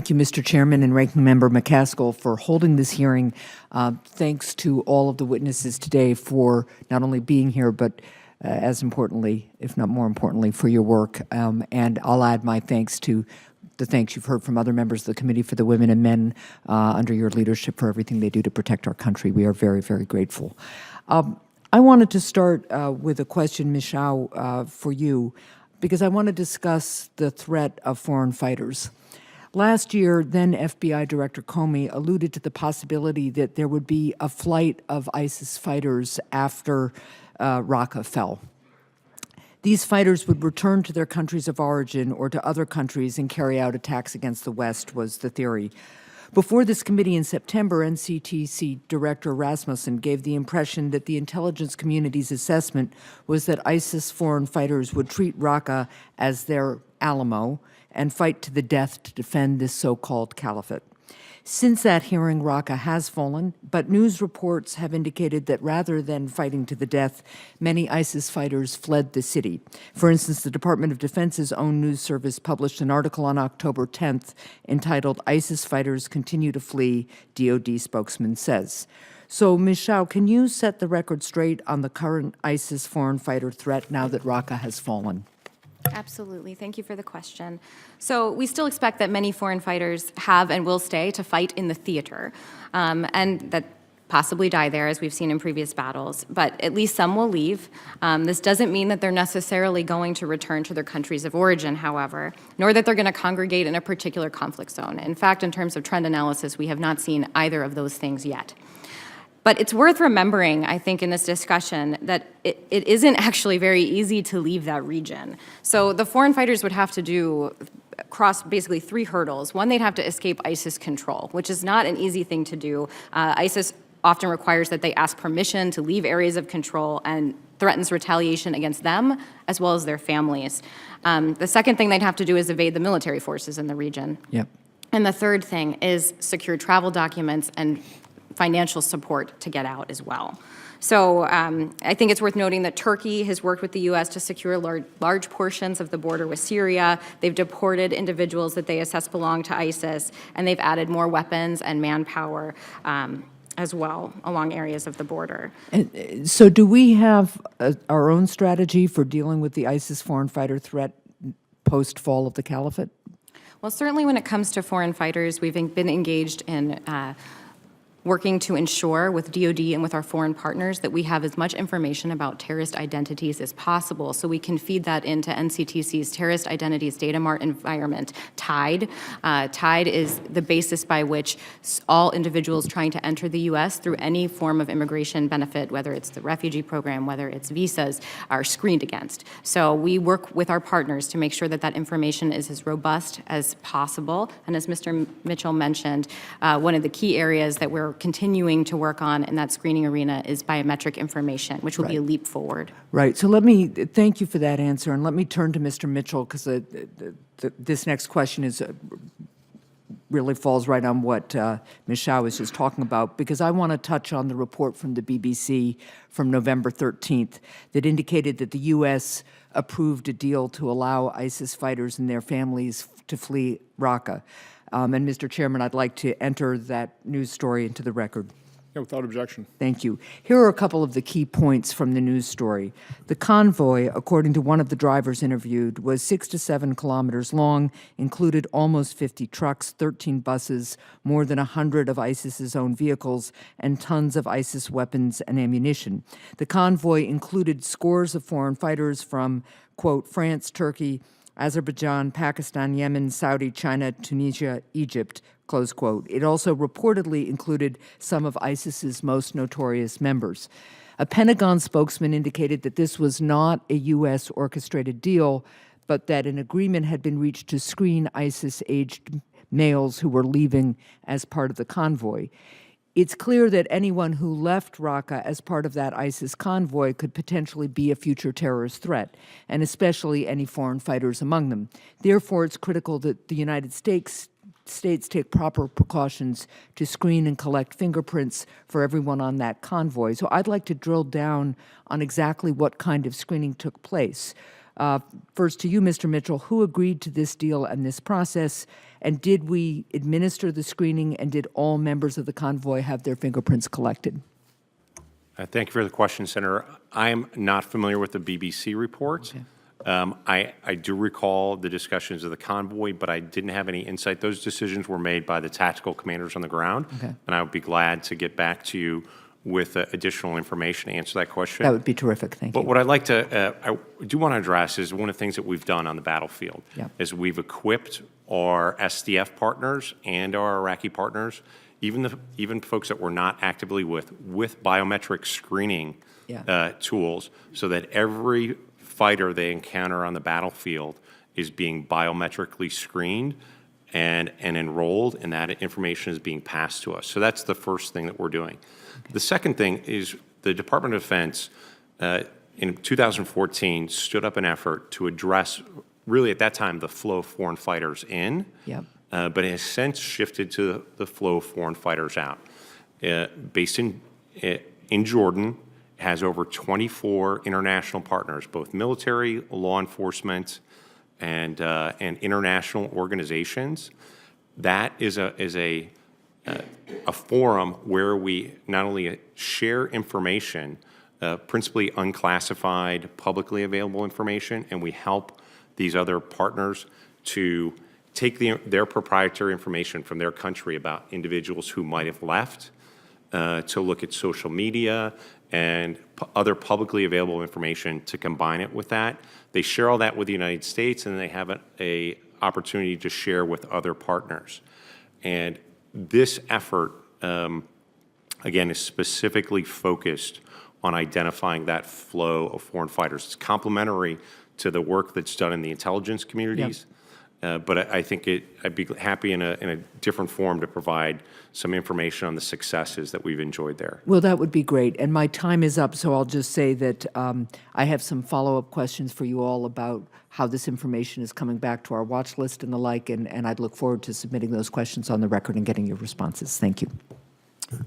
Thank you, Mr. Chairman and Ranking Member McCaskill, for holding this hearing. Thanks to all of the witnesses today for not only being here, but as importantly, if not more importantly, for your work. And I'll add my thanks to the thanks you've heard from other members of the Committee for the Women and Men under your leadership for everything they do to protect our country. We are very, very grateful. I wanted to start with a question, Ms. Shao, for you, because I want to discuss the threat of foreign fighters. Last year, then FBI Director Comey alluded to the possibility that there would be a flight of ISIS fighters after Raqqa fell. These fighters would return to their countries of origin or to other countries and carry out attacks against the West, was the theory. Before this committee in September, NCTC Director Rasmussen gave the impression that the intelligence community's assessment was that ISIS foreign fighters would treat Raqqa as their Alamo and fight to the death to defend this so-called caliphate. Since that hearing, Raqqa has fallen, but news reports have indicated that rather than fighting to the death, many ISIS fighters fled the city. For instance, the Department of Defense's own news service published an article on October 10th entitled, "ISIS Fighters Continue to Flee," DoD spokesman says. So, Ms. Shao, can you set the record straight on the current ISIS foreign fighter threat now that Raqqa has fallen? Absolutely. Thank you for the question. So we still expect that many foreign fighters have and will stay to fight in the theater, and that possibly die there, as we've seen in previous battles, but at least some will leave. This doesn't mean that they're necessarily going to return to their countries of origin, however, nor that they're going to congregate in a particular conflict zone. In fact, in terms of trend analysis, we have not seen either of those things yet. But it's worth remembering, I think, in this discussion that it isn't actually very easy to leave that region. So the foreign fighters would have to cross basically 3 hurdles. One, they'd have to escape ISIS control, which is not an easy thing to do. ISIS often requires that they ask permission to leave areas of control and threatens retaliation against them as well as their families. The second thing they'd have to do is evade the military forces in the region. Yep. And the third thing is secure travel documents and financial support to get out as well. So I think it's worth noting that Turkey has worked with the U.S. to secure large portions of the border with Syria. They've deported individuals that they assess belong to ISIS, and they've added more weapons and manpower as well along areas of the border. And so do we have our own strategy for dealing with the ISIS foreign fighter threat post-fall of the caliphate? Well, certainly when it comes to foreign fighters, we've been engaged in working to ensure with DoD and with our foreign partners that we have as much information about terrorist identities as possible so we can feed that into NCTC's Terrorist Identities Data Mart environment, TIDE. TIDE is the basis by which all individuals trying to enter the U.S. through any form of immigration benefit, whether it's the refugee program, whether it's visas, are screened against. So we work with our partners to make sure that that information is as robust as possible. And as Mr. Mitchell mentioned, one of the key areas that we're continuing to work on in that screening arena is biometric information, which will be a leap forward. Right. So let me thank you for that answer, and let me turn to Mr. Mitchell, because this next question is really falls right on what Ms. Shao was just talking about, because I want to touch on the report from the BBC from November 13th that indicated that the U.S. approved a deal to allow ISIS fighters and their families to flee Raqqa. And Mr. Chairman, I'd like to enter that news story into the record. Yeah, without objection. Thank you. Here are a couple of the key points from the news story. The convoy, according to one of the drivers interviewed, was 6 to 7 kilometers long, included almost 50 trucks, 13 buses, more than 100 of ISIS's own vehicles, and tons of ISIS weapons and ammunition. The convoy included scores of foreign fighters from, quote, France, Turkey, Azerbaijan, Pakistan, Yemen, Saudi, China, Tunisia, Egypt, close quote. It also reportedly included some of ISIS's most notorious members. A Pentagon spokesman indicated that this was not a U.S. orchestrated deal, but that an agreement had been reached to screen ISIS-aged males who were leaving as part of the convoy. It's clear that anyone who left Raqqa as part of that ISIS convoy could potentially be a future terrorist threat, and especially any foreign fighters among them. Therefore, it's critical that the United States take proper precautions to screen and collect fingerprints for everyone on that convoy. So I'd like to drill down on exactly what kind of screening took place. First to you, Mr. Mitchell, who agreed to this deal and this process, And did we administer the screening, and did all members of the convoy have their fingerprints collected? Thank you for the question, Senator. I'm not familiar with the BBC reports. Okay. I do recall the discussions of the convoy, but I didn't have any insight. Those decisions were made by the tactical commanders on the ground, Okay. and I would be glad to get back to you with additional information to answer that question. That would be terrific. Thank But you. what I'd like to, I do want to address is one of the things that we've done on the battlefield Yeah. is we've equipped our SDF partners and our Iraqi partners, even folks that we're not actively with biometric screening Yeah. tools, so that every fighter they encounter on the battlefield is being biometrically screened and enrolled, and that information is being passed to us. So that's the first thing that we're doing. Okay. The second thing is the Department of Defense in 2014 stood up an effort to address, really at that time, the flow of foreign fighters in, Yep. but it has since shifted to the flow of foreign fighters out. Based in Jordan, has over 24 international partners, both military, law enforcement, and international organizations. That is a forum where we not only share information, principally unclassified, publicly available information, and we help these other partners to take their proprietary information from their country about individuals who might have left, to look at social media and other publicly available information to combine it with that. They share all that with the United States, and they have an opportunity to share with other partners. And this effort, again, is specifically focused on identifying that flow of foreign fighters. It's complementary to the work that's done in the intelligence communities. But I think I'd be happy in a different form to provide some information on the successes that we've enjoyed there. Well, that would be great. And my time is up, so I'll just say that I have some follow-up questions for you all about how this information is coming back to our watch list and the like, and I'd look forward to submitting those questions on the record and getting your responses. Thank you.